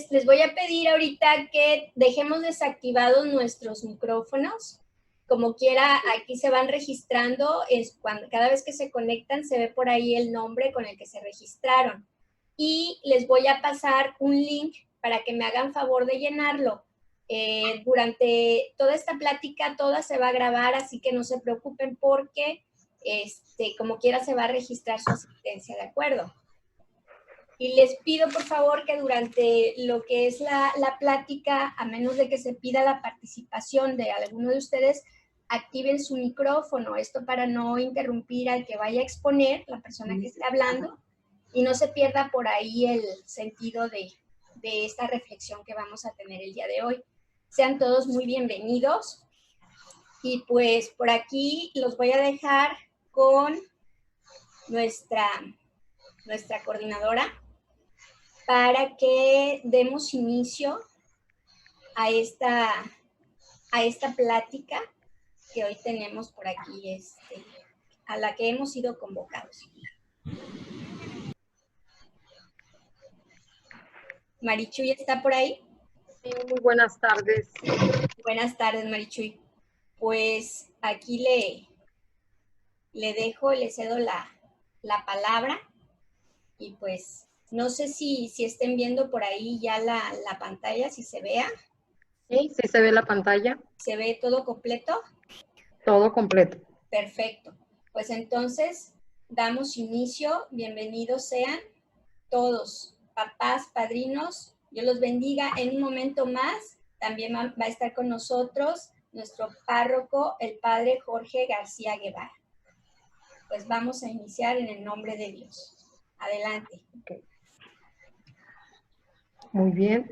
Les voy a pedir ahorita que dejemos desactivados nuestros micrófonos. Como quiera, aquí se van registrando, cada vez que se conectan se ve por ahí el nombre con el que se registraron. Y les voy a pasar un link para que me hagan favor de llenarlo. Durante toda esta plática, toda se va a grabar, así que no se preocupen porque como quiera se va a registrar su asistencia, ¿de acuerdo? Y les pido, por favor, que durante lo que es la plática, a menos de que se pida la participación de alguno de ustedes, activen su micrófono. Esto para no interrumpir al que vaya a exponer, la persona que esté hablando, y no se pierda por ahí el sentido de esta reflexión que vamos a tener el día de hoy. Sean todos muy bienvenidos. Y pues por aquí los voy a dejar con nuestra coordinadora, para que demos inicio a esta plática que hoy tenemos por aquí, a la que hemos sido convocados. Marichuy, ¿está por ahí? Sí, muy buenas tardes. Buenas tardes, Marichuy. Pues aquí le cedo la palabra y pues no sé si estén viendo por ahí ya la pantalla, si se vea. Sí, sí se ve la pantalla. ¿Se ve todo completo? Todo completo. Perfecto. Pues entonces damos inicio. Bienvenidos sean todos, papás, padrinos. Dios los bendiga. En un momento más también va a estar con nosotros nuestro párroco, el padre Jorge García Guevara. Pues vamos a iniciar en el nombre de Dios. Adelante. Okay. Muy bien.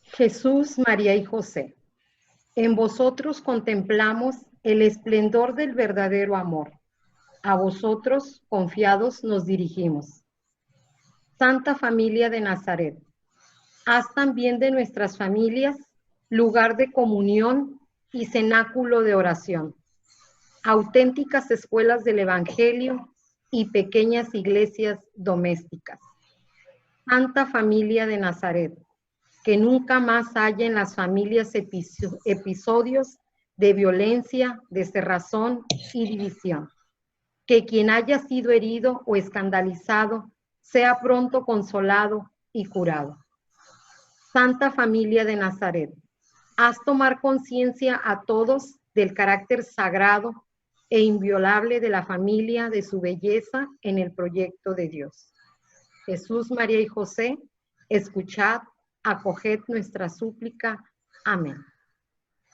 Jesús, María y José, en vosotros contemplamos el esplendor del verdadero amor. A vosotros, confiados, nos dirigimos. Santa Familia de Nazaret, haz también de nuestras familias lugar de comunión y cenáculo de oración, auténticas escuelas del Evangelio y pequeñas iglesias domésticas. Santa Familia de Nazaret, que nunca más haya en las familias episodios de violencia, de cerrazón y división. Que quien haya sido herido o escandalizado sea pronto consolado y curado. Santa Familia de Nazaret, haz tomar conciencia a todos del carácter sagrado e inviolable de la familia, de su belleza en el proyecto de Dios. Jesús, María y José, escuchad, acoged nuestra súplica. Amén.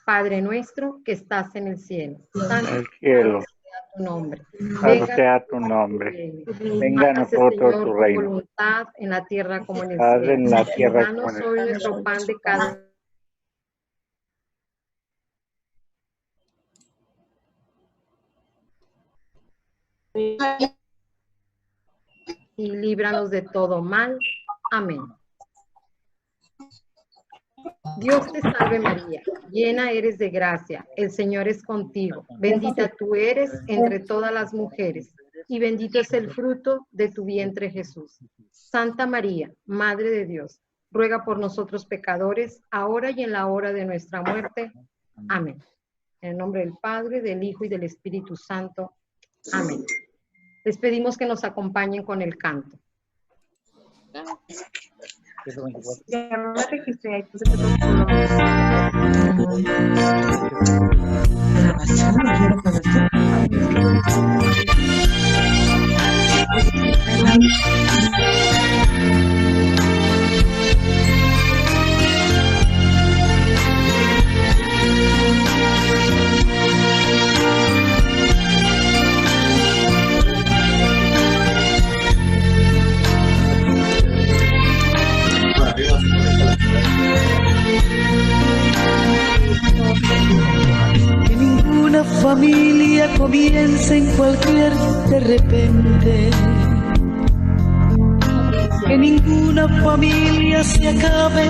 Padre nuestro que estás en el cielo, santificado sea tu nombre. Santo sea tu nombre. Venga a nosotros tu reino. Tu voluntad en la tierra como en el Haz cielo. en la tierra como Danos en el hoy cielo. nuestro pan de cada y líbranos de todo mal. Amén. Dios te salve María, llena eres de gracia, el Señor es contigo, bendita tú eres entre todas las mujeres, y bendito es el fruto de tu vientre Jesús. Santa María, Madre de Dios, ruega por nosotros pecadores, ahora y en la hora de nuestra muerte. Amén. En el nombre del Padre, del Hijo y del Espíritu Santo. Amén. Les pedimos que nos acompañen con el canto. Que ninguna familia comience en cualquier de repente. Que ninguna familia se acabe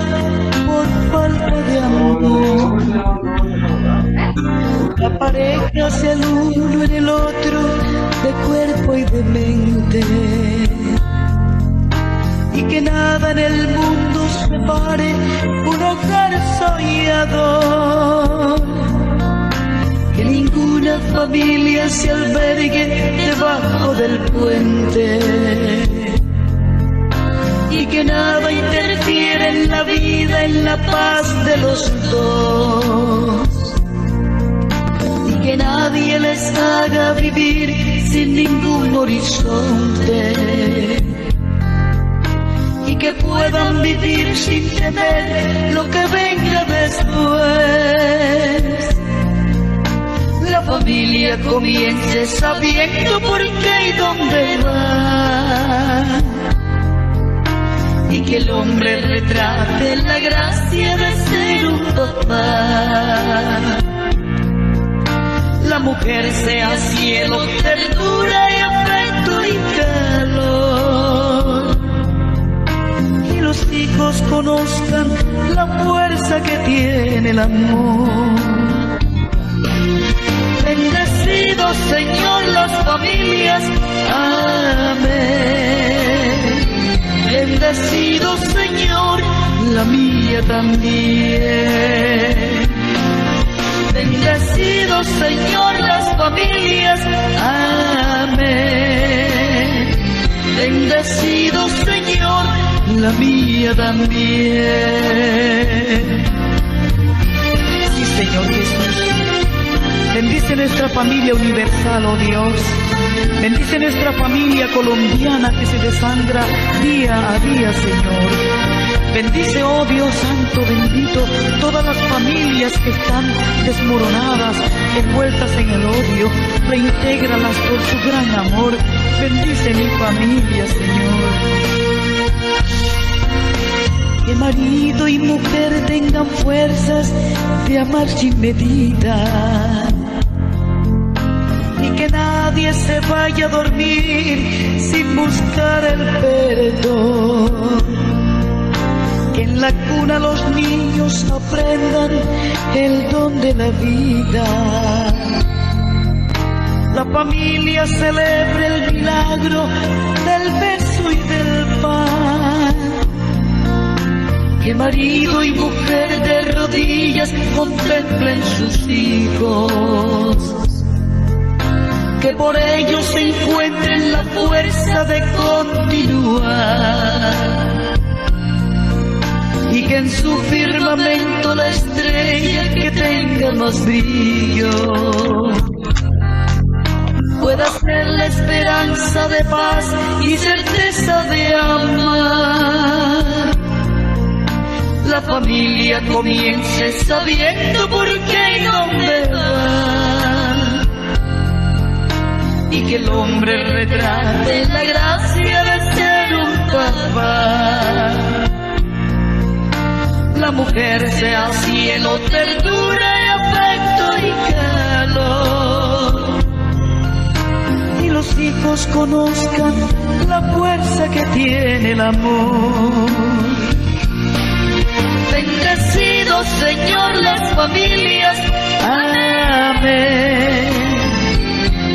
por falta de amor. La pareja sea el uno en el otro, de cuerpo y de mente. y que nada en el mundo separe un hogar soñador. Que ninguna familia se albergue debajo del puente y que nada interfiera en la vida, en la paz de los dos, y que nadie les haga vivir sin ningún horizonte, y que puedan vivir sin temer lo que venga después. La familia comience sabiendo por qué y dónde va, y que el hombre retrate la gracia de ser un papá. La mujer sea cielo, ternura y afecto y calor, y los hijos conozcan la fuerza que tiene el amor. Bendecido Señor las familias, amén. Bendecido Señor la mía también. Bendecido Señor las familias, amén. Bendecido Señor la mía también. Sí, Señor Jesús. Bendice nuestra familia universal, oh Dios. Bendice nuestra familia colombiana que se desangra día a día, Señor. Bendice, oh Dios Santo, bendito, todas las familias que están desmoronadas, envueltas en el odio. Reintégralas por su gran amor. Bendice mi familia, Señor. Que marido y mujer tengan fuerzas de amar sin medida, y que nadie se vaya a dormir sin buscar el perdón. Que en la cuna los niños aprendan el don de la vida. La familia celebre el milagro del beso y del pan. Que marido y mujer de rodillas contemplen sus hijos, que por ellos se encuentren la fuerza de continuar, y que en su firmamento la estrella que tenga más brillo pueda ser la esperanza de paz y certeza de amar. La familia comience sabiendo por qué y dónde va, y que el hombre retrate la gracia de ser un papá. La mujer sea cielo, ternura y afecto y calor, y los hijos conozcan la fuerza que tiene el amor. Bendecido Señor las familias, amén.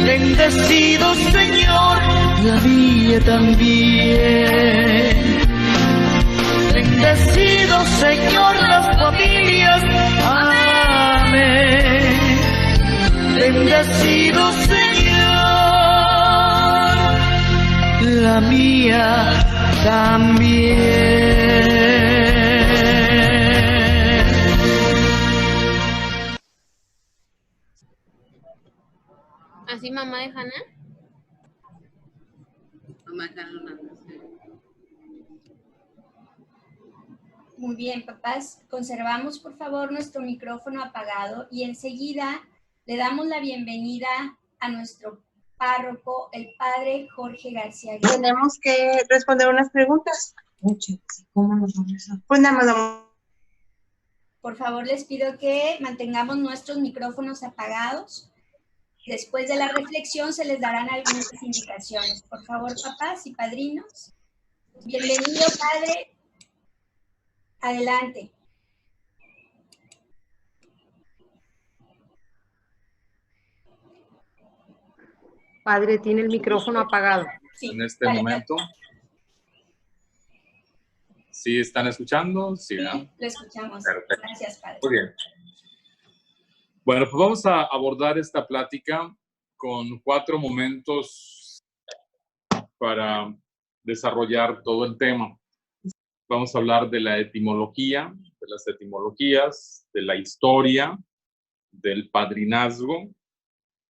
Bendecido Señor la mía también. Bendecido Señor las familias, amén. Bendecido Señor la mía también. ¿Así mamá de Hannah? Mamá de Hannah. Muy bien, papás. Conservamos, por favor, nuestro micrófono apagado y enseguida le damos la bienvenida a nuestro párroco, el padre Jorge García. Tenemos que responder unas preguntas. ¿Cómo nos vamos a...? Pues nada más vamos. Por favor, les pido que mantengamos nuestros micrófonos apagados. Después de la reflexión se les darán algunas indicaciones. Por favor, papás y padrinos. Bienvenido, padre. Adelante. Padre, tiene el micrófono apagado. Sí, en este momento. ¿Sí están escuchando? Sí, ¿no? Sí, lo escuchamos. Perfecto. Gracias, padre. Muy bien. Bueno, pues vamos a abordar esta plática con 4 momentos para desarrollar todo el tema. Vamos a hablar de la etimología, de las etimologías, de la historia, del padrinazgo,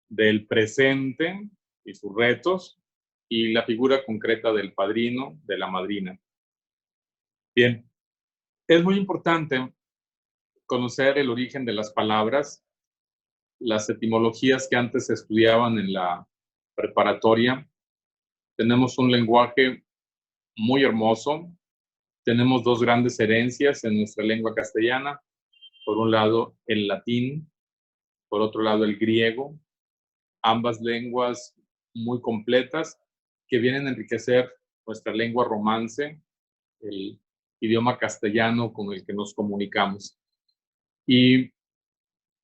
del presente y sus retos, y la figura concreta del padrino, de la madrina. Bien, es muy importante conocer el origen de las palabras, las etimologías que antes se estudiaban en la preparatoria. Tenemos un lenguaje muy hermoso. Tenemos 2 grandes herencias en nuestra lengua castellana. Por un lado, el latín, por otro lado, el griego. Ambas lenguas muy completas que vienen a enriquecer nuestra lengua romance, el idioma castellano con el que nos comunicamos. Y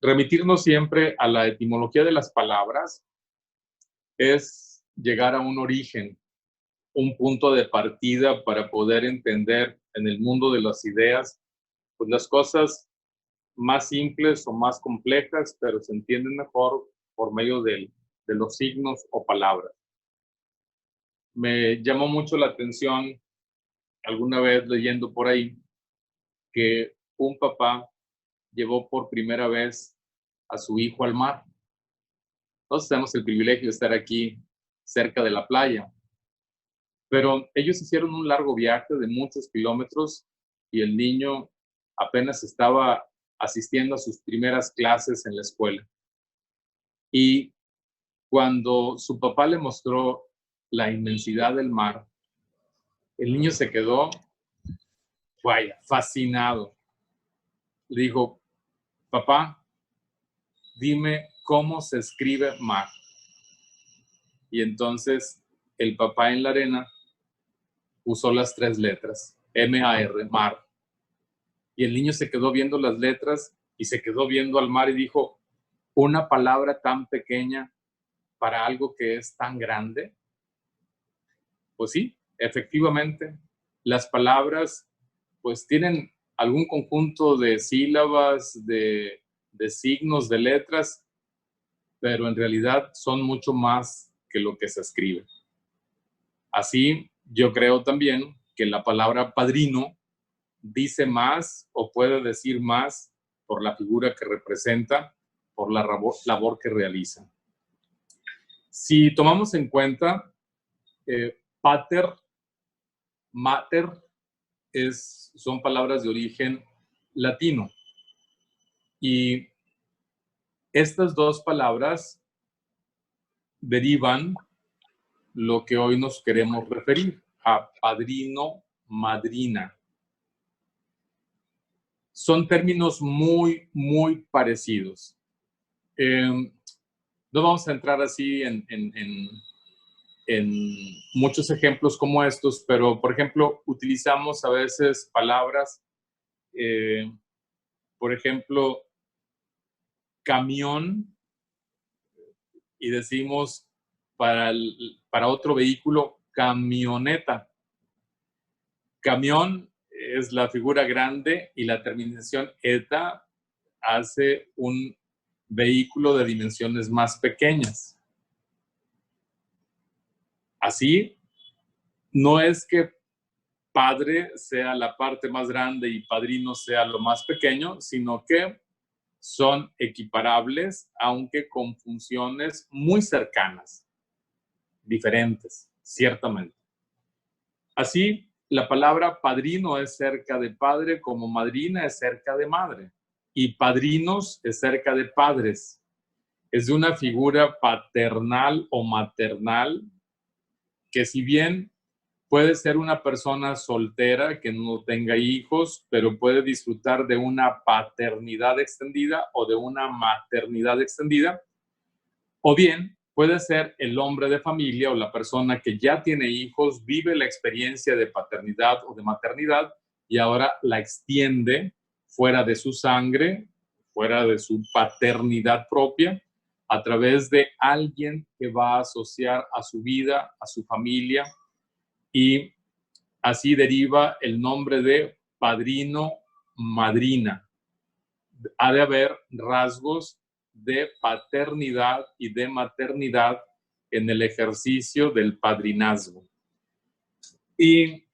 remitirnos siempre a la etimología de las palabras es llegar a un origen, un punto de partida para poder entender en el mundo de las ideas, pues las cosas más simples o más complejas, pero se entienden mejor por medio de los signos o palabras. Me llamó mucho la atención alguna vez leyendo por ahí que un papá llevó por primera vez a su hijo al mar. Nosotros tenemos el privilegio de estar aquí cerca de la playa, pero ellos hicieron un largo viaje de muchos kilómetros y el niño apenas estaba asistiendo a sus primeras clases en la escuela. Y cuando su papá le mostró la inmensidad del mar, el niño se quedó, vaya, fascinado. Le dijo, papá, dime cómo se escribe mar. Y entonces el papá en la arena usó las 3 letras, M-A-R, mar. Y el niño se quedó viendo las letras y se quedó viendo al mar y dijo, una palabra tan pequeña para algo que es tan grande. Pues sí, efectivamente, las palabras pues tienen algún conjunto de sílabas, de signos, de letras, pero en realidad son mucho más que lo que se escribe. Así, yo creo también que la palabra padrino dice más o puede decir más por la figura que representa, por la labor que realiza. Si tomamos en cuenta, pater, mater, son palabras de origen latino. Y estas 2 palabras derivan lo que hoy nos queremos referir, a padrino, madrina. Son términos muy, muy parecidos. No vamos a entrar así en muchos ejemplos como estos, pero, por ejemplo, utilizamos a veces palabras, por ejemplo, camión, y decimos para otro vehículo, camioneta. Camión es la figura grande y la terminación eta hace un vehículo de dimensiones más pequeñas. Así, no es que padre sea la parte más grande y padrino sea lo más pequeño, sino que son equiparables, aunque con funciones muy cercanas, diferentes, ciertamente. Así, la palabra padrino es cerca de padre, como madrina es cerca de madre, y padrinos es cerca de padres. Es de una figura paternal o maternal que, si bien puede ser una persona soltera que no tenga hijos, pero puede disfrutar de una paternidad extendida o de una maternidad extendida, o bien puede ser el hombre de familia o la persona que ya tiene hijos, vive la experiencia de paternidad o de maternidad y ahora la extiende fuera de su sangre, fuera de su paternidad propia, a través de alguien que va a asociar a su vida, a su familia, y así deriva el nombre de padrino, madrina. Ha de haber rasgos de paternidad y de maternidad en el ejercicio del padrinazgo. Y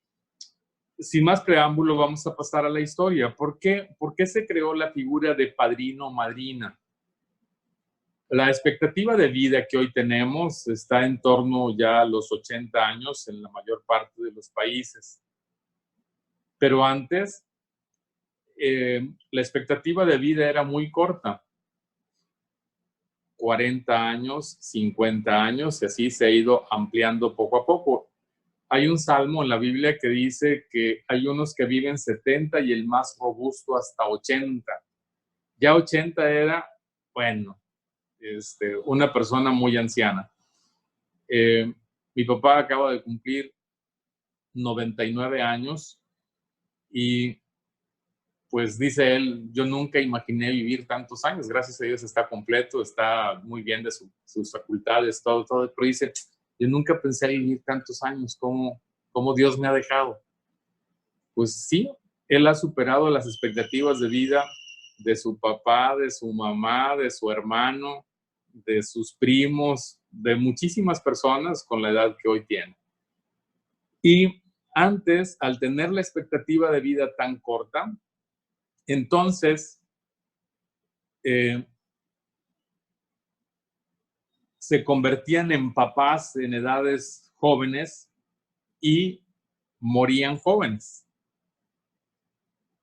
sin más preámbulo, vamos a pasar a la historia. ¿Por qué se creó la figura de padrino o madrina? La expectativa de vida que hoy tenemos está en torno ya a los 80 años en la mayor parte de los países. Pero antes, la expectativa de vida era muy corta. 40 años, 50 años, y así se ha ido ampliando poco a poco. Hay un salmo en la Biblia que dice que hay unos que viven 70 y el más robusto hasta 80. Ya 80 era, bueno, una persona muy anciana. Mi papá acaba de cumplir 99 años y pues dice él, yo nunca imaginé vivir tantos años, gracias a Dios está completo, está muy bien de sus facultades, todo, pero dice, yo nunca pensé vivir tantos años, ¿cómo Dios me ha dejado? Pues sí, él ha superado las expectativas de vida de su papá, de su mamá, de su hermano, de sus primos, de muchísimas personas con la edad que hoy tiene. Y antes, al tener la expectativa de vida tan corta, entonces se convertían en papás en edades jóvenes y morían jóvenes.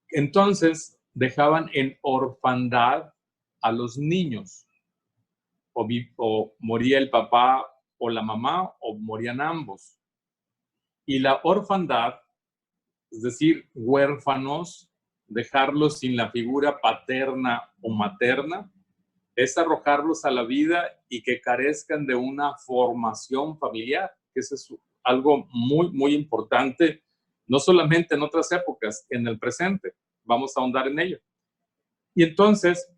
Entonces dejaban en orfandad a los niños. O moría el papá o la mamá o morían ambos. Y la orfandad, es decir, huérfanos, dejarlos sin la figura paterna o materna, es arrojarlos a la vida y que carezcan de una formación familiar, que eso es algo muy, muy importante, no solamente en otras épocas, en el presente. Vamos a ahondar en ello. Y entonces,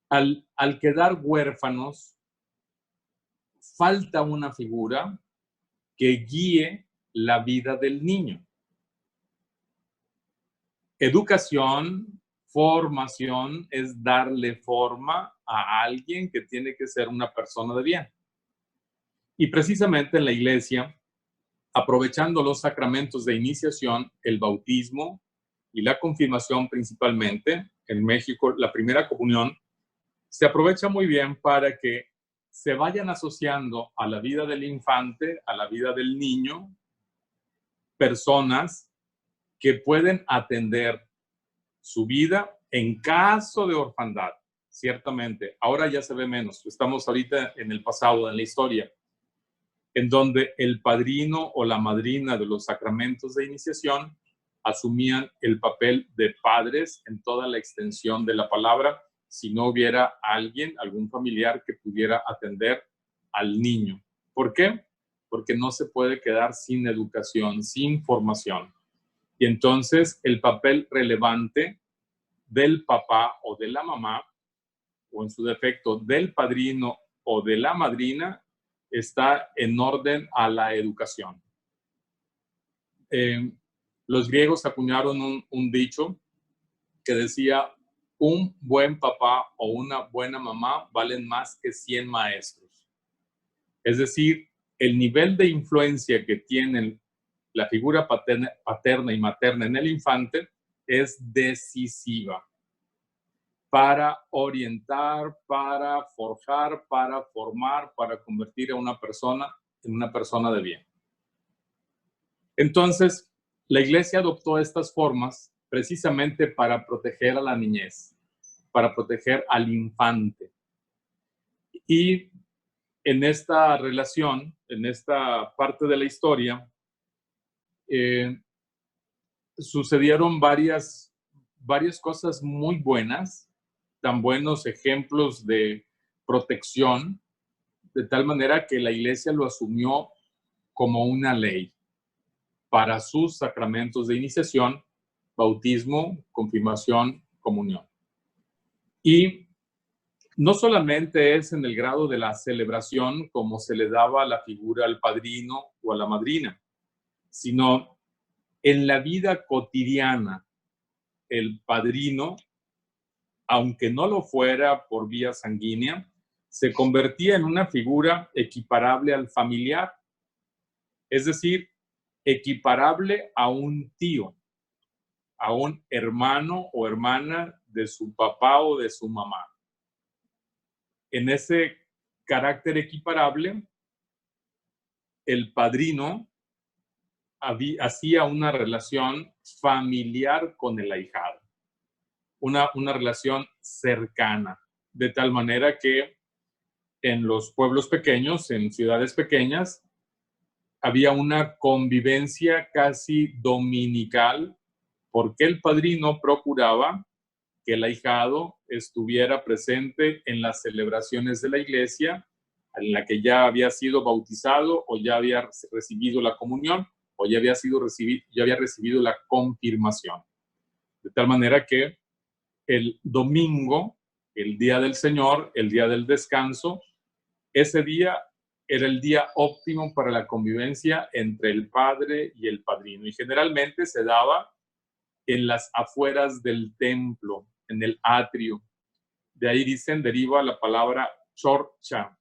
al quedar huérfanos, falta una figura que guíe la vida del niño. Educación, formación es darle forma a alguien que tiene que ser una persona de bien. Y precisamente en la iglesia, aprovechando los sacramentos de iniciación, el bautismo y la confirmación principalmente, en México la primera comunión, se aprovecha muy bien para que se vayan asociando a la vida del infante, a la vida del niño, personas que pueden atender su vida en caso de orfandad, ciertamente. Ahora ya se ve menos. Estamos ahorita en el pasado, en la historia, en donde el padrino o la madrina de los sacramentos de iniciación asumían el papel de padres en toda la extensión de la palabra, si no hubiera alguien, algún familiar que pudiera atender al niño. ¿Por qué? Porque no se puede quedar sin educación, sin formación. Y entonces el papel relevante del papá o de la mamá, o en su defecto del padrino o de la madrina, está en orden a la educación. Los griegos acuñaron un dicho que decía, un buen papá o una buena mamá valen más que 100 maestros. Es decir, el nivel de influencia que tienen la figura paterna y materna en el infante es decisiva para orientar, para forjar, para formar, para convertir a una persona en una persona de bien. Entonces, la iglesia adoptó estas formas precisamente para proteger a la niñez, para proteger al infante. Y en esta relación, en esta parte de la historia, sucedieron varias cosas muy buenas, tan buenos ejemplos de protección, de tal manera que la iglesia lo asumió como una ley para sus sacramentos de iniciación, bautismo, confirmación, comunión. Y no solamente es en el grado de la celebración como se le daba la figura al padrino o a la madrina, sino En la vida cotidiana, el padrino, aunque no lo fuera por vía sanguínea, se convertía en una figura equiparable al familiar, es decir, equiparable a un tío, a un hermano o hermana de su papá o de su mamá. En ese carácter equiparable, el padrino hacía una relación familiar con el ahijado, una relación cercana, de tal manera que en los pueblos pequeños, en ciudades pequeñas, había una convivencia casi dominical, porque el padrino procuraba que el ahijado estuviera presente en las celebraciones de la iglesia, en la que ya había sido bautizado o ya había recibido la comunión o ya había recibido la confirmación. De tal manera que el domingo, el día del Señor, el día del descanso, ese día era el día óptimo para la convivencia entre el padre y el padrino. Y generalmente se daba en las afueras del templo, en el atrio. De ahí deriva la palabra chorcha.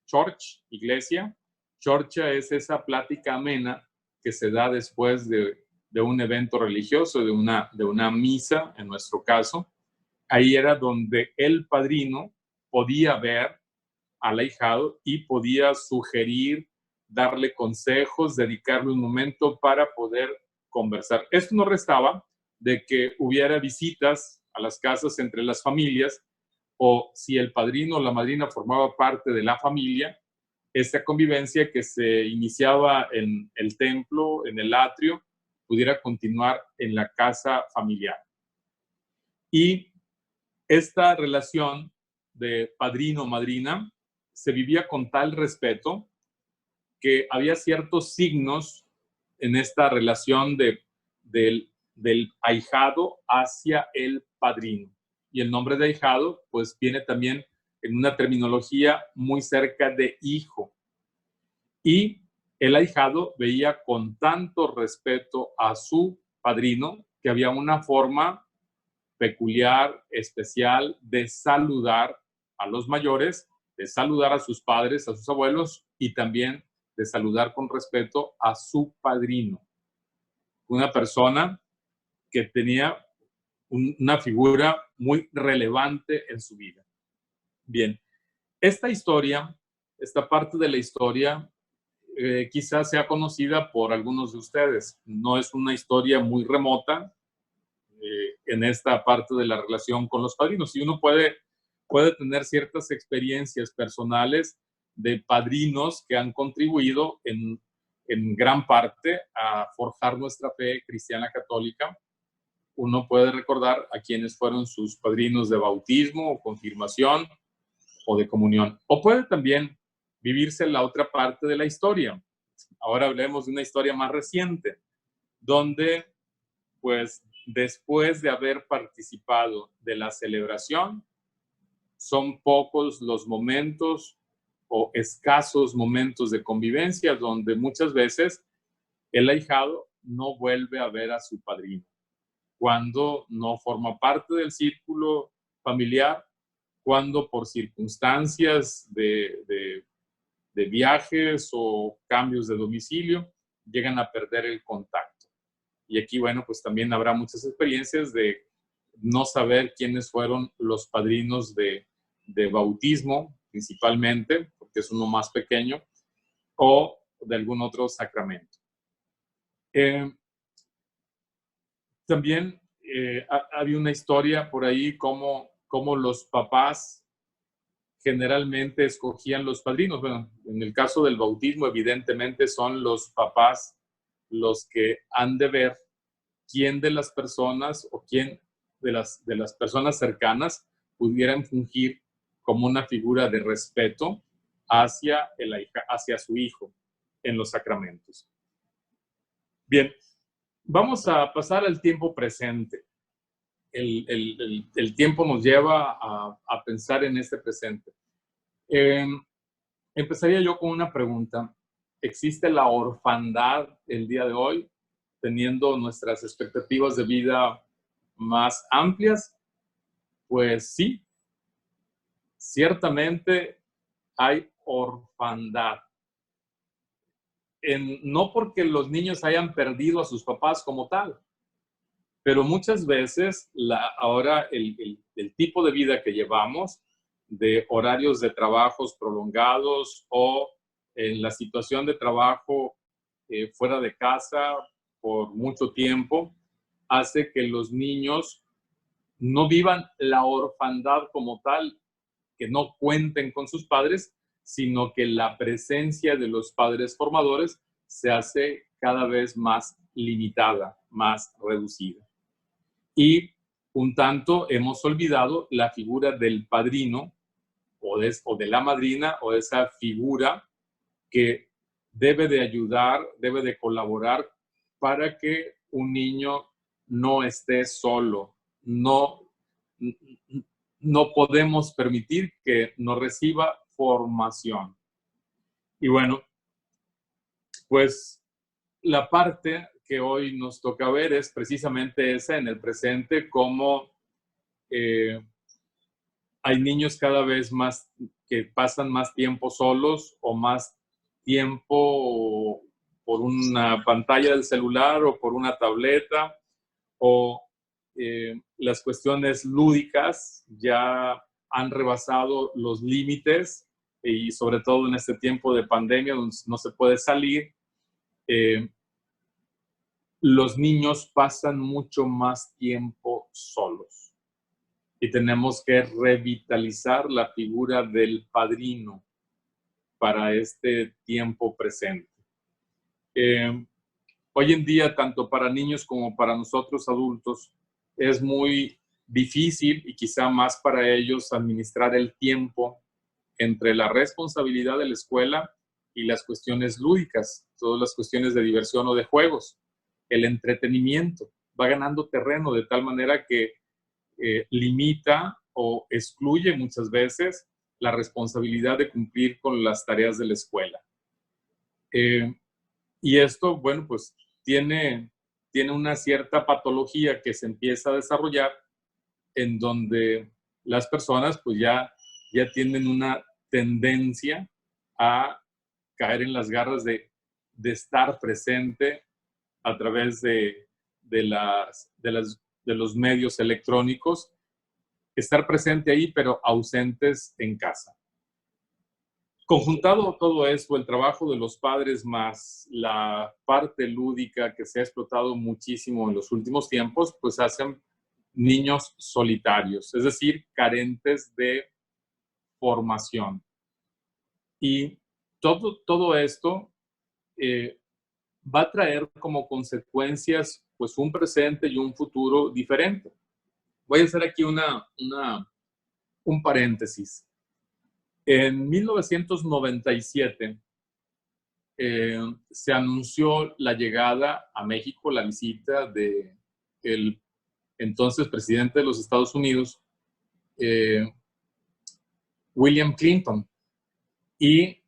Church, iglesia. Chorcha es esa plática amena que se da después de un evento religioso, de una misa, en nuestro caso. Ahí era donde el padrino podía ver al ahijado y podía sugerir, darle consejos, dedicarle un momento para poder conversar. Esto no restaba de que hubiera visitas a las casas entre las familias, o si el padrino o la madrina formaba parte de la familia, esta convivencia que se iniciaba en el templo, en el atrio, pudiera continuar en la casa familiar. Y esta relación de padrino-madrina se vivía con tal respeto que había ciertos signos en esta relación del ahijado hacia el padrino. Y el nombre de ahijado, pues, viene también en una terminología muy cerca de hijo. Y el ahijado veía con tanto respeto a su padrino que había una forma peculiar, especial, de saludar a los mayores, de saludar a sus padres, a sus abuelos, y también de saludar con respeto a su padrino. Una persona que tenía una figura muy relevante en su vida. Bien, esta historia, esta parte de la historia, quizás sea conocida por algunos de ustedes. No es una historia muy remota en esta parte de la relación con los padrinos. Y uno puede tener ciertas experiencias personales de padrinos que han contribuido en gran parte a forjar nuestra fe cristiana católica. Uno puede recordar a quienes fueron sus padrinos de bautismo o confirmación o de comunión. O puede también vivirse la otra parte de la historia. Ahora hablemos de una historia más reciente, donde, pues, después de haber participado de la celebración, son pocos los momentos o escasos momentos de convivencia donde muchas veces el ahijado no vuelve a ver a su padrino, cuando no forma parte del círculo familiar, cuando por circunstancias de viajes o cambios de domicilio llegan a perder el contacto. Y aquí, bueno, pues también habrá muchas experiencias de no saber quiénes fueron los padrinos de bautismo, principalmente, porque es uno más pequeño, o de algún otro sacramento. También había una historia por ahí como los papás generalmente escogían los padrinos. Bueno, en el caso del bautismo, evidentemente son los papás los que han de ver quién de las personas o quién de las personas cercanas pudieran fungir como una figura de respeto hacia su hijo en los sacramentos. Bien, vamos a pasar al tiempo presente. El tiempo nos lleva a pensar en este presente. Empezaría yo con una pregunta. ¿Existe la orfandad el día de hoy? teniendo nuestras expectativas de vida más amplias, pues sí, ciertamente hay orfandad. No porque los niños hayan perdido a sus papás como tal, pero muchas veces ahora el tipo de vida que llevamos, de horarios de trabajos prolongados o en la situación de trabajo fuera de casa por mucho tiempo, hace que los niños no vivan la orfandad como tal, que no cuenten con sus padres, sino que la presencia de los padres formadores se hace cada vez más limitada, más reducida. Y un tanto hemos olvidado la figura del padrino o de la madrina, o de esa figura que debe de ayudar, debe de colaborar para que un niño no esté solo. No podemos permitir que no reciba formación. Y bueno, pues la parte que hoy nos toca ver es precisamente esa en el presente, cómo hay niños cada vez más que pasan más tiempo solos o más tiempo por una pantalla del celular o por una tableta, o las cuestiones lúdicas ya han rebasado los límites, y sobre todo en este tiempo de pandemia donde no se puede salir, los niños pasan mucho más tiempo solos. Y tenemos que revitalizar la figura del padrino para este tiempo presente. Hoy en día, tanto para niños como para nosotros adultos, es muy difícil, y quizá más para ellos, administrar el tiempo entre la responsabilidad de la escuela y las cuestiones lúdicas, todas las cuestiones de diversión o de juegos. El entretenimiento va ganando terreno de tal manera que limita o excluye muchas veces la responsabilidad de cumplir con las tareas de la escuela. Y esto, bueno, pues tiene una cierta patología que se empieza a desarrollar, en donde las personas pues ya tienen una tendencia a caer en las garras de estar presente a través de los medios electrónicos, estar presente ahí, pero ausentes en casa. Conjuntado todo eso, el trabajo de los padres más la parte lúdica que se ha explotado muchísimo en los últimos tiempos, pues hacen niños solitarios, es decir, carentes de formación. Y todo esto va a traer como consecuencias pues un presente y un futuro diferente. Voy a hacer aquí un paréntesis. En 1997 se anunció la llegada a México, la visita del entonces presidente de los Estados Unidos, William Clinton. Y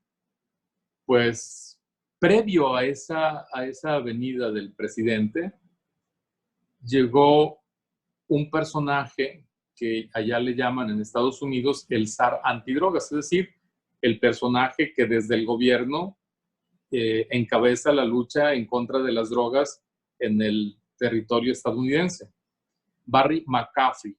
pues previo a esa venida del presidente, llegó un personaje que allá le llaman en Estados Unidos el zar antidrogas, es decir, el personaje que desde el gobierno encabeza la lucha en contra de las drogas en el territorio estadounidense, Barry McCarthy.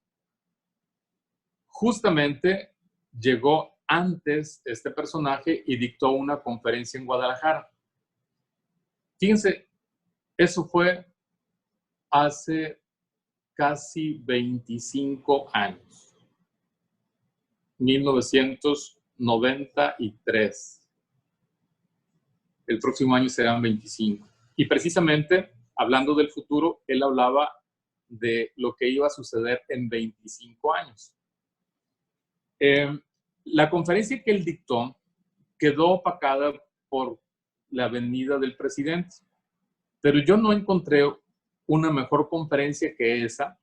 Justamente llegó antes este personaje y dictó una conferencia en Guadalajara. Fíjense, eso fue hace casi 25 años, 1993. El próximo año serán 25. Y precisamente, hablando del futuro, él hablaba de lo que iba a suceder en 25 años. La conferencia que él dictó quedó opacada por la venida del presidente, pero yo no encontré una mejor conferencia que esa,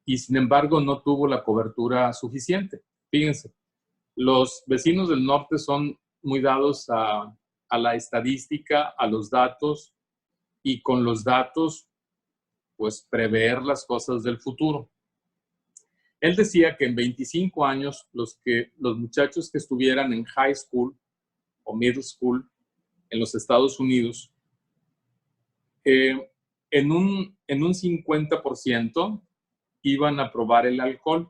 y sin embargo no tuvo la cobertura suficiente. Fíjense, los vecinos del norte son muy dados a la estadística, a los datos, y con los datos, pues prever las cosas del futuro. Él decía que en 25 años los muchachos que estuvieran en high school o middle school en los Estados Unidos, en un 50% iban a probar el alcohol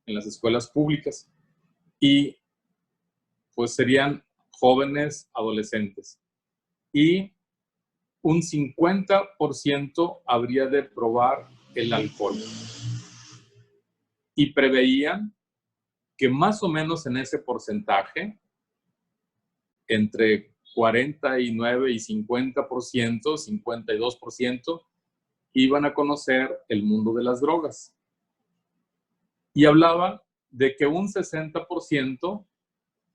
en las escuelas públicas y pues serían jóvenes adolescentes. Y un 50% habría de probar el alcohol. Y preveían que más o menos en ese porcentaje, entre 49 y 50%, 52%, iban a conocer el mundo de las drogas. Y hablaba de que un 60%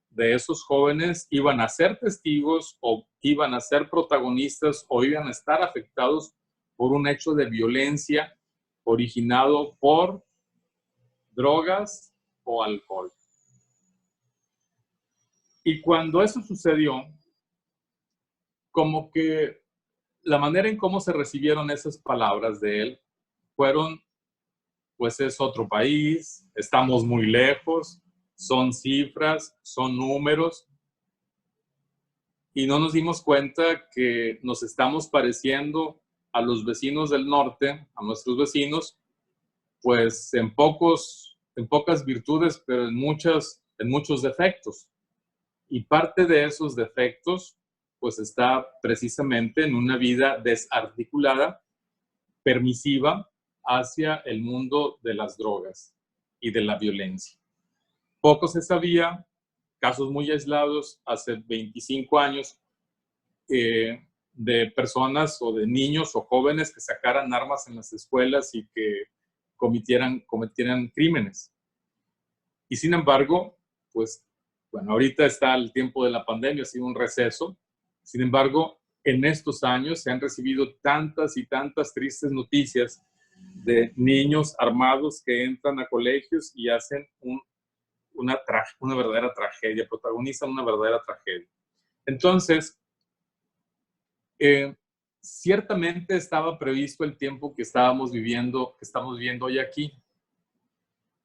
de esos jóvenes iban a ser testigos o iban a ser protagonistas o iban a estar afectados por un hecho de violencia originado por drogas o alcohol. Y cuando eso sucedió, como que la manera en cómo se recibieron esas palabras de él fueron, pues es otro país, estamos muy lejos, son cifras, son números, y no nos dimos cuenta que nos estamos pareciendo a los vecinos del norte, a nuestros vecinos, pues en pocas virtudes, pero en muchos defectos. Y parte de esos defectos, pues está precisamente en una vida desarticulada, permisiva hacia el mundo de las drogas y de la violencia. Poco se sabía, casos muy aislados, hace 25 años, de personas o de niños o jóvenes que sacaran armas en las escuelas y que cometieran crímenes. Y sin embargo, pues, bueno, ahorita está el tiempo de la pandemia, ha sido un receso. Sin embargo, en estos años se han recibido tantas y tantas tristes noticias de niños armados que entran a colegios y hacen una verdadera tragedia, protagonizan una verdadera tragedia. Entonces, ciertamente estaba previsto el tiempo que estamos viviendo hoy aquí.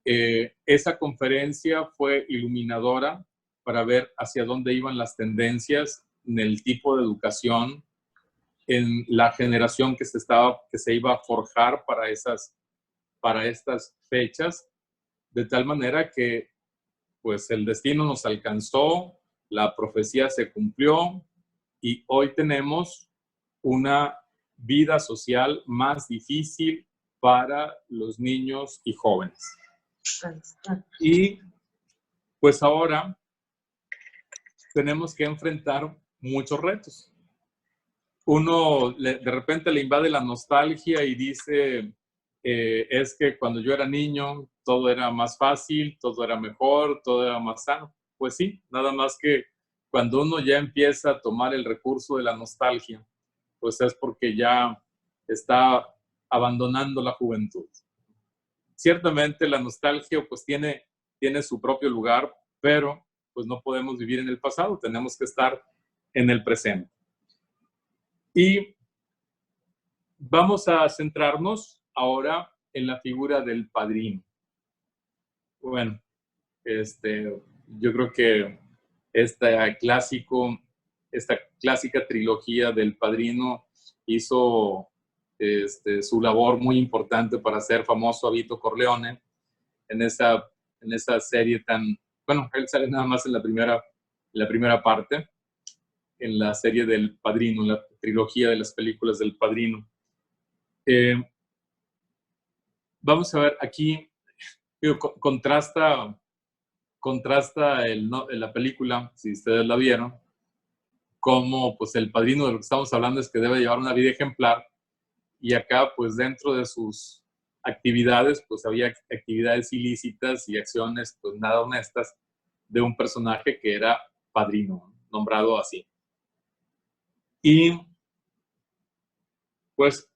Esa conferencia fue iluminadora para ver hacia dónde iban las tendencias en el tipo de educación, en la generación que se iba a forjar para estas fechas, de tal manera que pues el destino nos alcanzó, la profecía se cumplió y hoy tenemos una vida social más difícil para los niños y jóvenes. Y pues ahora tenemos que enfrentar muchos retos. Uno de repente le invade la nostalgia y dice, es que cuando yo era niño todo era más fácil, todo era mejor, todo era más sano. Pues sí, nada más que cuando uno ya empieza a tomar el recurso de la nostalgia, pues es porque ya está abandonando la juventud. Ciertamente la nostalgia pues tiene su propio lugar, pero pues no podemos vivir en el pasado, tenemos que estar en el presente. Y vamos a centrarnos ahora en la figura del padrino. Bueno, yo creo que esta clásica trilogía del Padrino hizo su labor muy importante para hacer famoso a Vito Corleone en esa serie bueno, él sale nada más en la primera parte, en la serie del Padrino, en la trilogía de las películas del Padrino. Vamos a ver aquí, contrasta la película, si ustedes la vieron, como pues el padrino de lo que estamos hablando es que debe llevar una vida ejemplar, y acá pues dentro de sus actividades pues había actividades ilícitas y acciones pues nada honestas de un personaje que era padrino, nombrado así. Y pues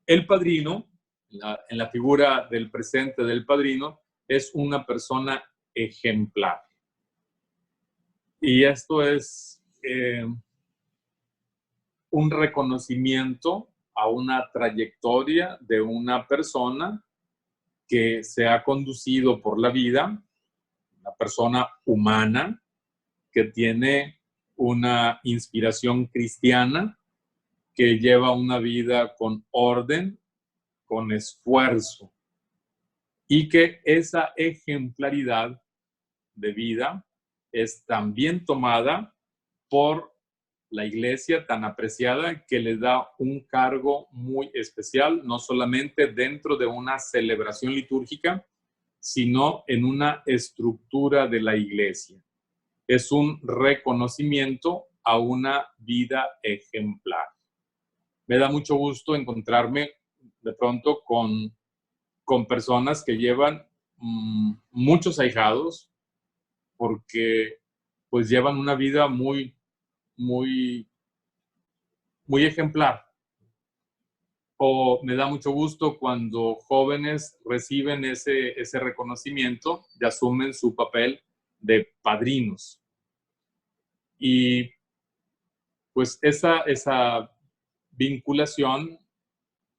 el padrino, en la figura del presente del padrino, es una persona ejemplar. Y esto es un reconocimiento a una trayectoria de una persona que se ha conducido por la vida, una persona humana que tiene una inspiración cristiana, que lleva una vida con orden, con esfuerzo, y que esa ejemplaridad de vida es también tomada por la iglesia tan apreciada, que le da un cargo muy especial, no solamente dentro de una celebración litúrgica, sino en una estructura de la iglesia. Es un reconocimiento a una vida ejemplar. Me da mucho gusto encontrarme de pronto con personas que llevan muchos ahijados, porque pues llevan una vida muy ejemplar. O me da mucho gusto cuando jóvenes reciben ese reconocimiento y asumen su papel de padrinos. Y pues esa vinculación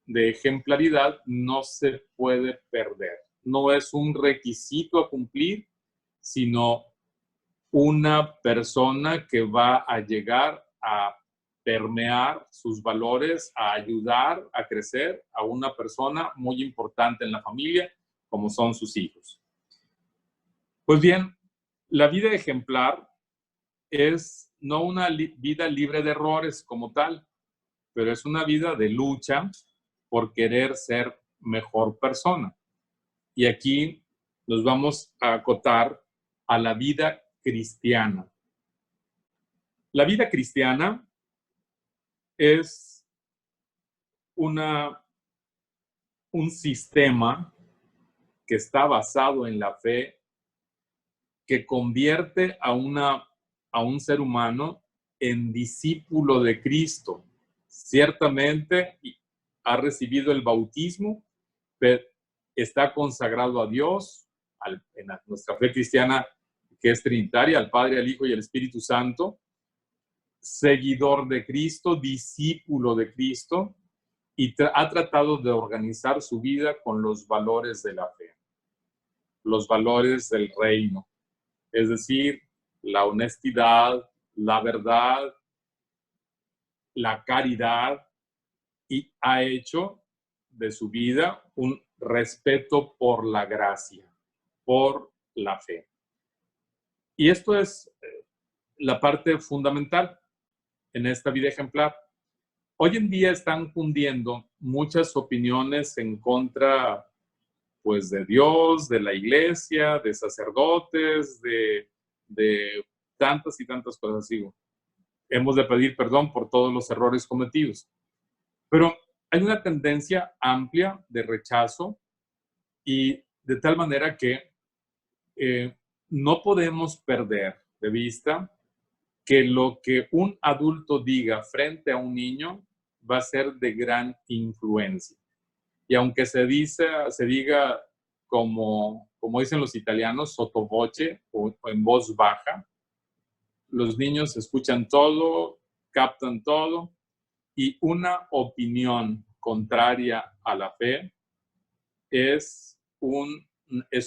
de ejemplaridad no se puede perder. No es un requisito a cumplir, sino una persona que va a llegar a permear sus valores, a ayudar a crecer a una persona muy importante en la familia, como son sus hijos. Pues bien, la vida ejemplar es no una vida libre de errores como tal, pero es una vida de lucha por querer ser mejor persona. Y aquí nos vamos a acotar a la vida cristiana. La vida cristiana es un sistema que está basado en la fe, que convierte a un ser humano en discípulo de Cristo. Ciertamente ha recibido el bautismo, pero está consagrado a Dios, en nuestra fe cristiana, que es trinitaria, al Padre, al Hijo y al Espíritu Santo, seguidor de Cristo, discípulo de Cristo, y ha tratado de organizar su vida con los valores de la fe, los valores del reino, es decir, la honestidad, la verdad, la caridad, y ha hecho de su vida un respeto por la gracia, por la fe. Y esto es la parte fundamental en esta vida ejemplar. Hoy en día están cundiendo muchas opiniones en contra, pues, de Dios, de la iglesia, de sacerdotes, de tantas y tantas cosas. Digo, hemos de pedir perdón por todos los errores cometidos. Pero hay una tendencia amplia de rechazo, y de tal manera que no podemos perder de vista que lo que un adulto diga frente a un niño va a ser de gran influencia. Y aunque se diga como dicen los italianos, sotto voce o en voz baja, los niños escuchan todo, captan todo, y una opinión contraria a la fe es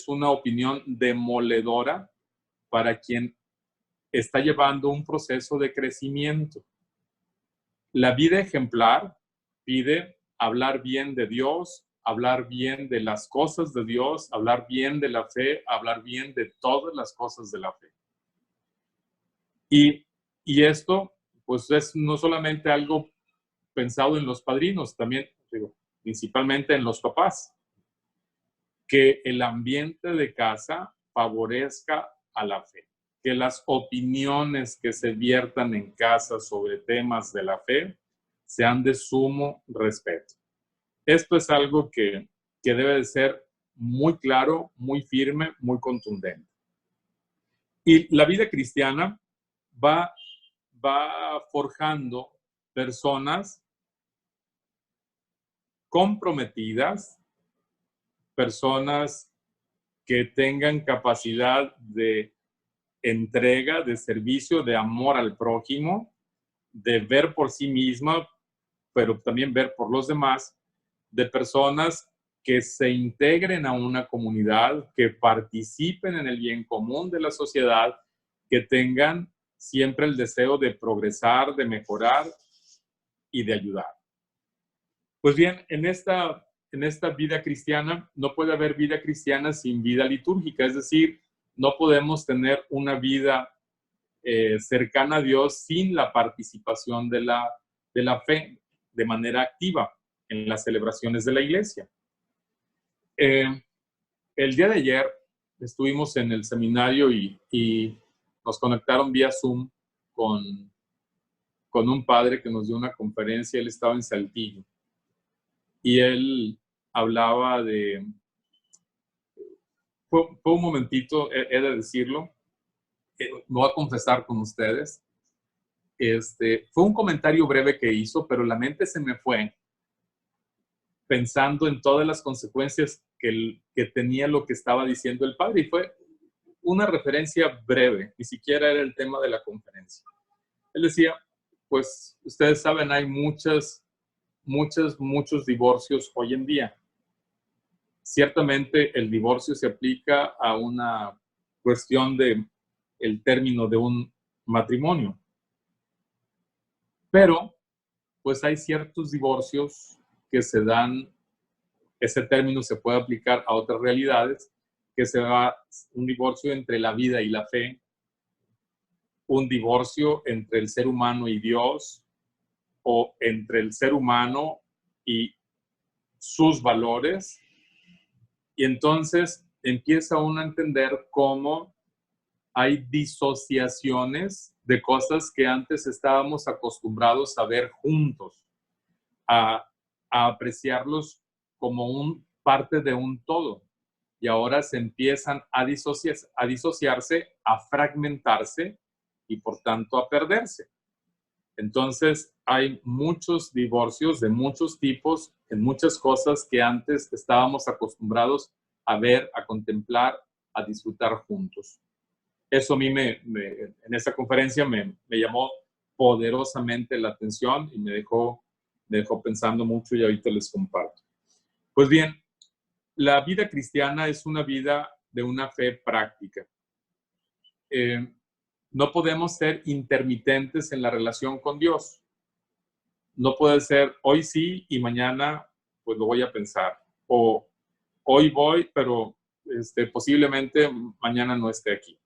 una opinión demoledora para quien está llevando un proceso de crecimiento. La vida ejemplar pide hablar bien de Dios, hablar bien de las cosas de Dios, hablar bien de la fe, hablar bien de todas las cosas de la fe. Y esto, pues, es no solamente algo pensado en los padrinos, también, principalmente en los papás, que el ambiente de casa favorezca a la fe, que las opiniones que se viertan en casa sobre temas de la fe sean de sumo respeto. Esto es algo que debe de ser muy claro, muy firme, muy contundente. Y la vida cristiana va forjando personas comprometidas, personas que tengan capacidad de entrega, de servicio, de amor al prójimo, de ver por sí misma, pero también ver por los demás, de personas que se integren a una comunidad, que participen en el bien común de la sociedad, que tengan siempre el deseo de progresar, de mejorar y de ayudar. Pues bien, en esta vida cristiana no puede haber vida cristiana sin vida litúrgica, es decir, no podemos tener una vida cercana a Dios sin la participación de la fe de manera activa en las celebraciones de la iglesia. El día de ayer estuvimos en el seminario y nos conectaron vía Zoom con un padre que nos dio una conferencia. Él estaba en Saltillo y él hablaba fue un momentito, he de decirlo, me voy a confesar con ustedes, fue un comentario breve que hizo, pero la mente se me fue pensando en todas las consecuencias que tenía lo que estaba diciendo el padre, y fue una referencia breve, ni siquiera era el tema de la conferencia. Él decía, pues ustedes saben, hay muchos divorcios hoy en día. Ciertamente el divorcio se aplica a una cuestión el término de un matrimonio. Pero, pues hay ciertos divorcios que se dan, ese término se puede aplicar a otras realidades, que se da un divorcio entre la vida y la fe, un divorcio entre el ser humano y Dios, o entre el ser humano y sus valores. Y entonces empieza uno a entender cómo hay disociaciones de cosas que antes estábamos acostumbrados a ver juntos, a apreciarlos como parte de un todo. Y ahora se empiezan a disociarse, a fragmentarse y por tanto a perderse. Entonces hay muchos divorcios de muchos tipos en muchas cosas que antes estábamos acostumbrados a ver, a contemplar, a disfrutar juntos. Eso a mí en esa conferencia me llamó poderosamente la atención y me dejó pensando mucho, y ahorita les comparto. Pues bien, la vida cristiana es una vida de una fe práctica. No podemos ser intermitentes en la relación con Dios. No puede ser hoy sí y mañana pues lo voy a pensar. O hoy voy, pero posiblemente mañana no esté aquí.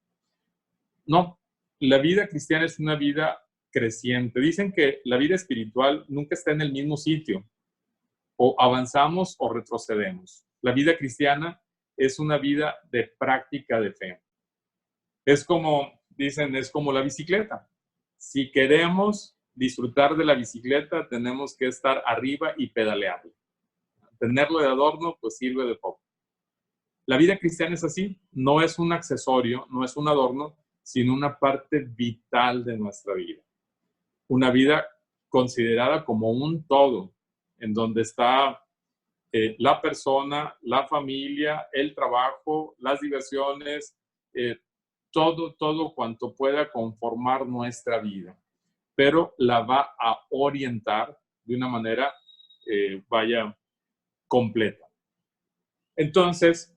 No, la vida cristiana es una vida creciente. Dicen que la vida espiritual nunca está en el mismo sitio. O avanzamos o retrocedemos. La vida cristiana es una vida de práctica de fe. Es como, dicen, es como la bicicleta. Si queremos disfrutar de la bicicleta, tenemos que estar arriba y pedalearla. Tenerlo de adorno, pues sirve de poco. La vida cristiana es así. No es un accesorio, no es un adorno, sino una parte vital de nuestra vida. Una vida considerada como un todo, en donde está la persona, la familia, el trabajo, las diversiones, todo cuanto pueda conformar nuestra vida, pero la va a orientar de una manera, completa. Entonces,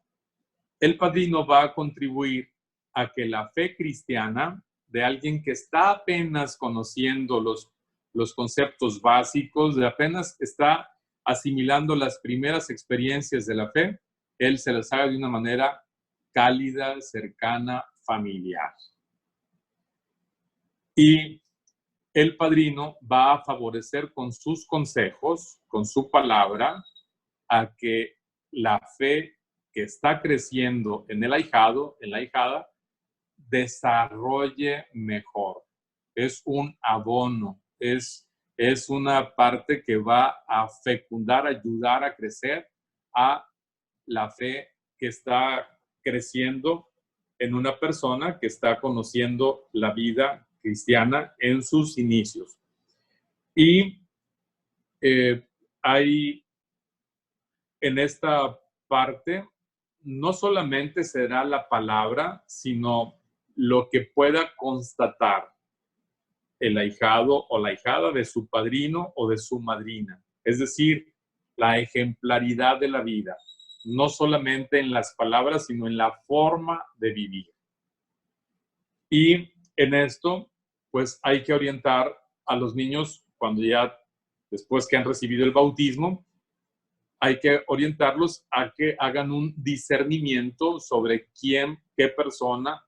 el padrino va a contribuir a que la fe cristiana de alguien que está apenas conociendo los conceptos básicos, de apenas está asimilando las primeras experiencias de la fe, él se las haga de una manera cálida, cercana, familiar. Y el padrino va a favorecer con sus consejos, con su palabra, a que la fe que está creciendo en el ahijado, en la ahijada, desarrolle mejor. Es un abono, es una parte que va a fecundar, ayudar a crecer a la fe que está creciendo en una persona que está conociendo la vida cristiana en sus inicios. Y hay en esta parte, no solamente será la palabra, sino lo que pueda constatar. el ahijado o la ahijada de su padrino o de su madrina. Es decir, la ejemplaridad de la vida, no solamente en las palabras, sino en la forma de vivir. Y en esto, pues hay que orientar a los niños cuando ya, después que han recibido el bautismo, hay que orientarlos a que hagan un discernimiento sobre quién, qué persona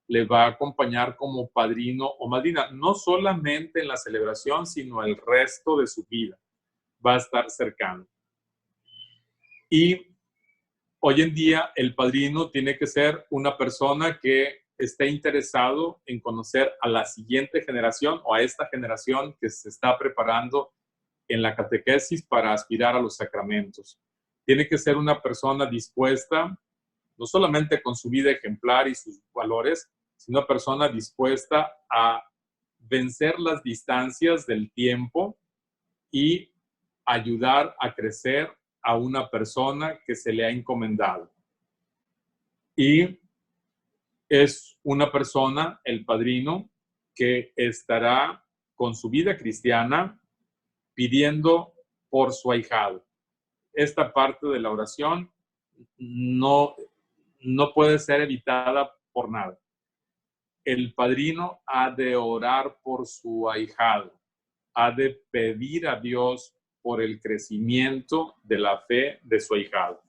le va a acompañar como padrino o madrina, no solamente en la celebración, sino el resto de su vida. Va a estar cercano. Y hoy en día el padrino tiene que ser una persona que esté interesado en conocer a la siguiente generación o a esta generación que se está preparando en la catequesis para aspirar a los sacramentos. Tiene que ser una persona dispuesta, no solamente con su vida ejemplar y sus valores, sino una persona dispuesta a vencer las distancias del tiempo y ayudar a crecer a una persona que se le ha encomendado. Y es una persona, el padrino, que estará con su vida cristiana pidiendo por su ahijado. Esta parte de la oración no puede ser evitada por nada. El padrino ha de orar por su ahijado, ha de pedir a Dios por el crecimiento de la fe de su ahijado.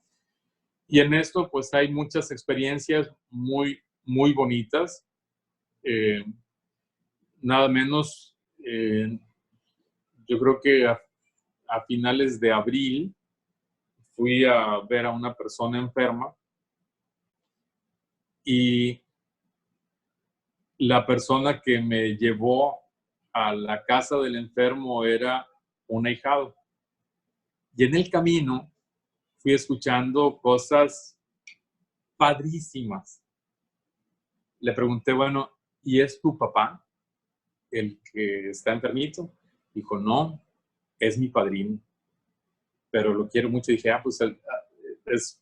Y en esto pues hay muchas experiencias muy, muy bonitas. Nada menos, yo creo que a finales de abril fui a ver a una persona enferma y la persona que me llevó a la casa del enfermo era un ahijado. Y en el camino fui escuchando cosas padrísimas. Le pregunté, bueno, ¿y es tu papá el que está enfermito? Dijo, no, es mi padrino, pero lo quiero mucho. Dije, pues es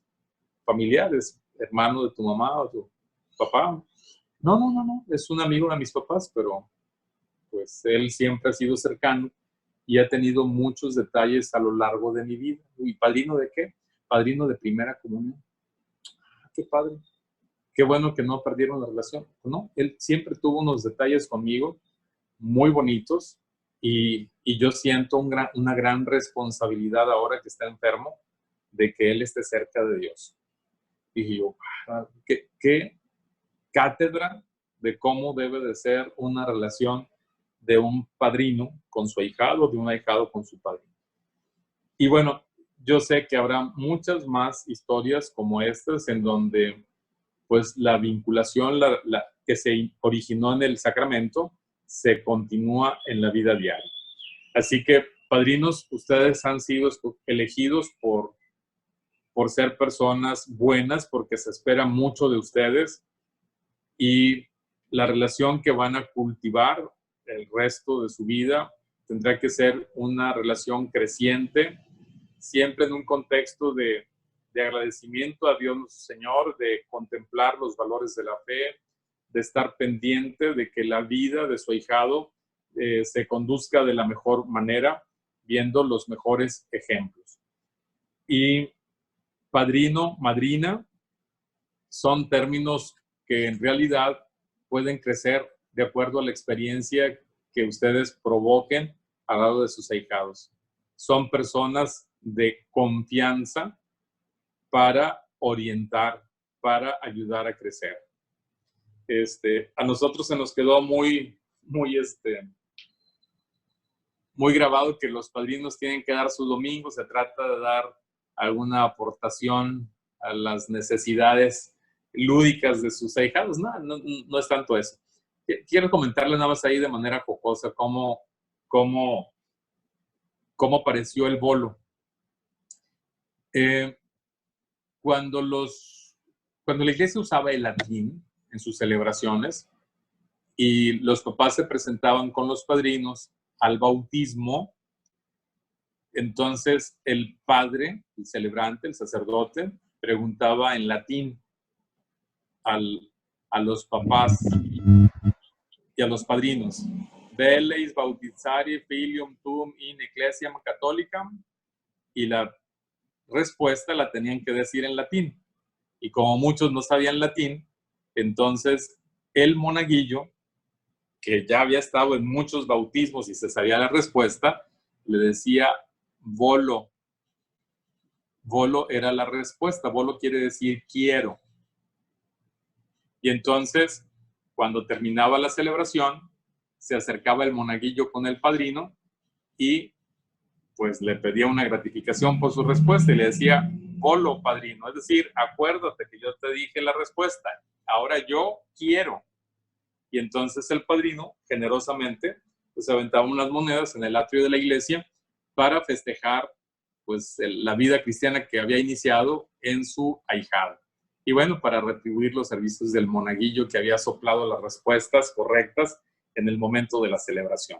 familiar, es hermano de tu mamá o tu papá. No, es un amigo de mis papás, pero pues él siempre ha sido cercano y ha tenido muchos detalles a lo largo de mi vida. ¿Y padrino de qué? Padrino de primera comunión. Qué padre. Qué bueno que no perdieron la relación. No, él siempre tuvo unos detalles conmigo muy bonitos y yo siento una gran responsabilidad ahora que está enfermo de que él esté cerca de Dios. Y yo, qué cátedra de cómo debe de ser una relación de un padrino con su ahijado, de un ahijado con su padrino. Y bueno, yo sé que habrá muchas más historias como estas en donde pues la vinculación que se originó en el sacramento se continúa en la vida diaria. Así que, padrinos, ustedes han sido elegidos por ser personas buenas, porque se espera mucho de ustedes y la relación que van a cultivar el resto de su vida tendrá que ser una relación creciente, siempre en un contexto de agradecimiento a Dios nuestro Señor, de contemplar los valores de la fe, de estar pendiente de que la vida de su ahijado se conduzca de la mejor manera, viendo los mejores ejemplos. Y padrino, madrina, son términos que en realidad pueden crecer de acuerdo a la experiencia que ustedes provoquen al lado de sus ahijados. Son personas de confianza para orientar, para ayudar a crecer. A nosotros se nos quedó muy grabado que los padrinos tienen que dar su domingo. Se trata de dar alguna aportación a las necesidades lúdicas de sus ahijados. No es tanto eso. Quiero comentarle nada más ahí de manera jocosa cómo apareció el bolo. Cuando la iglesia usaba el latín en sus celebraciones y los papás se presentaban con los padrinos al bautismo, entonces el padre, el celebrante, el sacerdote, preguntaba en latín a los papás y a los padrinos, Velleis bautizari filium tuum in ecclesiam catholicam, y la respuesta la tenían que decir en latín. Y como muchos no sabían latín, entonces el monaguillo, que ya había estado en muchos bautismos y se sabía la respuesta, le decía volo. Volo era la respuesta. Volo quiere decir quiero. Y entonces, cuando terminaba la celebración, se acercaba el monaguillo con el padrino y pues le pedía una gratificación por su respuesta y le decía, volo, padrino. Es decir, acuérdate que yo te dije la respuesta. Ahora yo quiero. Y entonces el padrino, generosamente, pues aventaba unas monedas en el atrio de la iglesia para festejar pues la vida cristiana que había iniciado en su ahijado. Y bueno, para retribuir los servicios del monaguillo que había soplado las respuestas correctas en el momento de la celebración.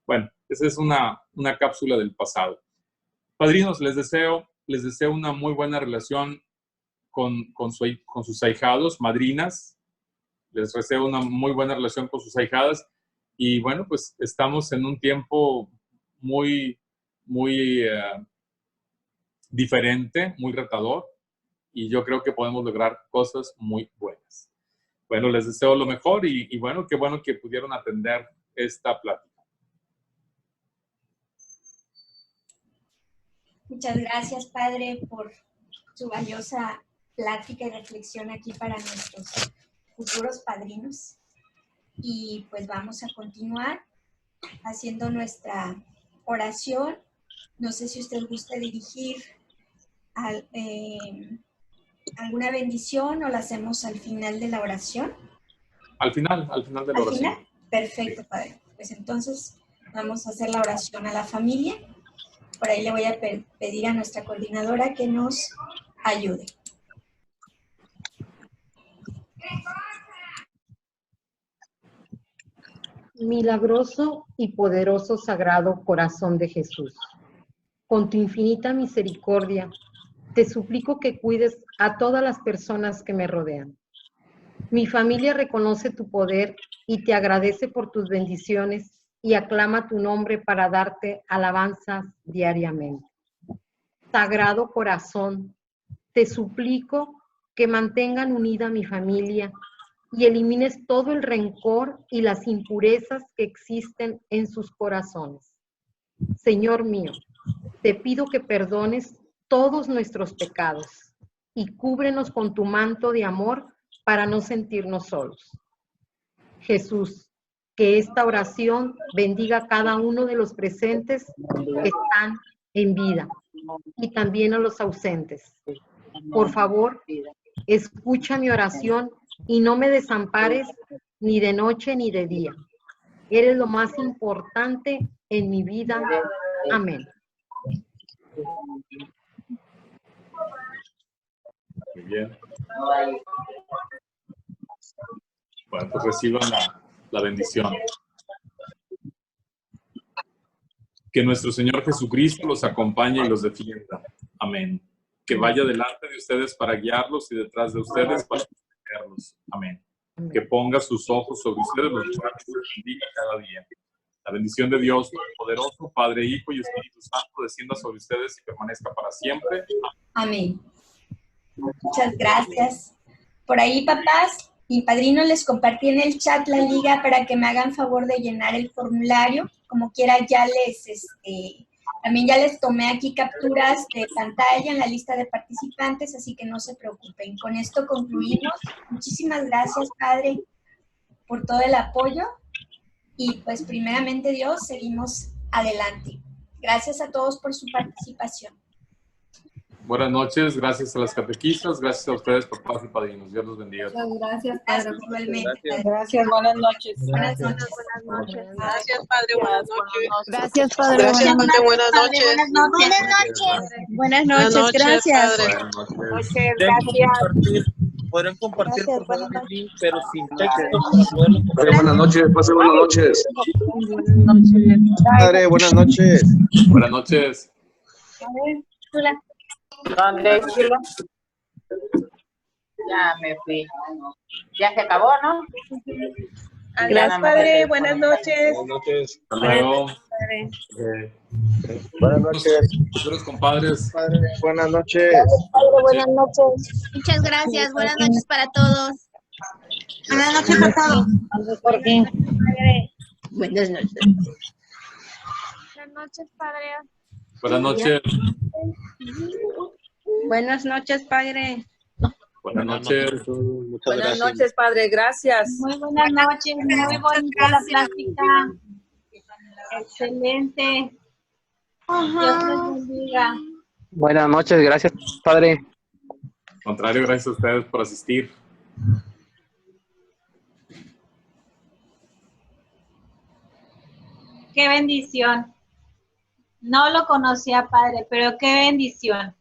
Bueno, esa es una cápsula del pasado. Padrinos, les deseo una muy buena relación con sus ahijados, madrinas. Les deseo una muy buena relación con sus ahijadas. Y bueno, pues estamos en un tiempo muy diferente, muy retador. Y yo creo que podemos lograr cosas muy buenas. Bueno, les deseo lo mejor y bueno, qué bueno que pudieron atender esta plática. Muchas gracias, Padre, por su valiosa plática y reflexión aquí para nuestros futuros padrinos. Y pues vamos a continuar haciendo nuestra oración. No sé si usted gusta dirigir alguna bendición o la hacemos al final de la oración. Al final de la oración. ¿Al final? Perfecto, Padre. Pues entonces vamos a hacer la oración a la familia. Por ahí le voy a pedir a nuestra coordinadora que nos ayude. Milagroso y poderoso Sagrado Corazón de Jesús, con tu infinita misericordia, te suplico que cuides a todas las personas que me rodean. Mi familia reconoce tu poder y te agradece por tus bendiciones y aclama tu nombre para darte alabanzas diariamente. Sagrado Corazón, te suplico que mantengan unida mi familia y elimines todo el rencor y las impurezas que existen en sus corazones. Señor mío, te pido que perdones todos nuestros pecados y cúbrenos con tu manto de amor para no sentirnos solos. Jesús, que esta oración bendiga a cada uno de los presentes que están en vida y también a los ausentes. Por favor, escucha mi oración y no me desampares ni de noche ni de día. Eres lo más importante en mi vida. Amén. Muy bien. Bueno, pues reciban la bendición. Que nuestro Señor Jesucristo los acompañe y los defienda. Amén. Que vaya delante de ustedes para guiarlos y detrás de ustedes para protegerlos. Amén. Que ponga sus ojos sobre ustedes, los bendiga cada día. La bendición de Dios Todopoderoso, Padre, Hijo y Espíritu Santo, descienda sobre ustedes y permanezca para siempre. Amén. Muchas gracias. Por ahí, papás y padrinos, les compartí en el chat la liga para que me hagan favor de llenar el formulario. Como quiera, también ya les tomé aquí capturas de pantalla en la lista de participantes, así que no se preocupen. Con esto concluimos. Muchísimas gracias, Padre, por todo el apoyo. Y pues primeramente Dios, seguimos adelante. Gracias a todos por su participación. Buenas noches, gracias a las catequistas, gracias a ustedes, papás y padrinos. Dios los bendiga. Muchas gracias, Padre. Igualmente. Gracias, buenas noches. Buenas noches. Gracias, Padre, buenas noches. Gracias, Padre. Gracias, Padre, buenas noches. Buenas noches, gracias. Buenas noches. Gracias. Podrán compartir Gracias, por favor buenas el link, pero sin texto para poderlo compartir. Buenas noches, pase buenas noches. Padre, buenas noches. Buenas noches. ¿Dónde, Chilo? Ya me fui. Ya se acabó, ¿no? Adiós, padre. Buenas noches. Buenas noches. Hasta luego. Buenas noches. Futuros compadres. Buenas noches. Buenas noches. Muchas gracias. Buenas noches para todos. Buenas noches a todos. Buenas noches. Buenas noches, padre. Buenas noches. Buenas noches, padre. Buenas noches. Muchas Buenas gracias. noches, padre. Gracias. Muy buenas noches, muy bonita la plática. Excelente. Dios los bendiga. Buenas noches, gracias, padre. Al contrario, gracias a ustedes por asistir. Qué bendición. No lo conocía, padre, pero qué bendición.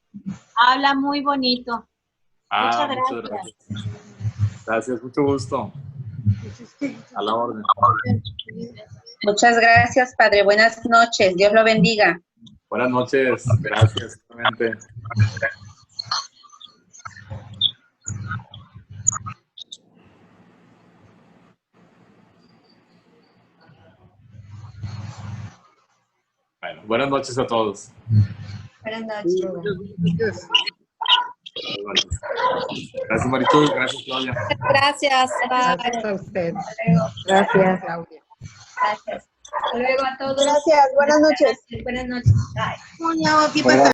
Habla muy bonito. Muchas gracias. Gracias, mucho gusto. A la orden. Muchas gracias, padre. Buenas noches. Dios lo bendiga. Buenas noches. Gracias. Realmente. Bueno, buenas noches a todos. Buenas noches. Gracias, Marichul. Gracias, Claudia. Gracias. Gracias a usted. Gracias. Claudia. Gracias. Hasta luego a todos. Gracias. Buenas noches. Buenas noches. Bye. Aquí pasa.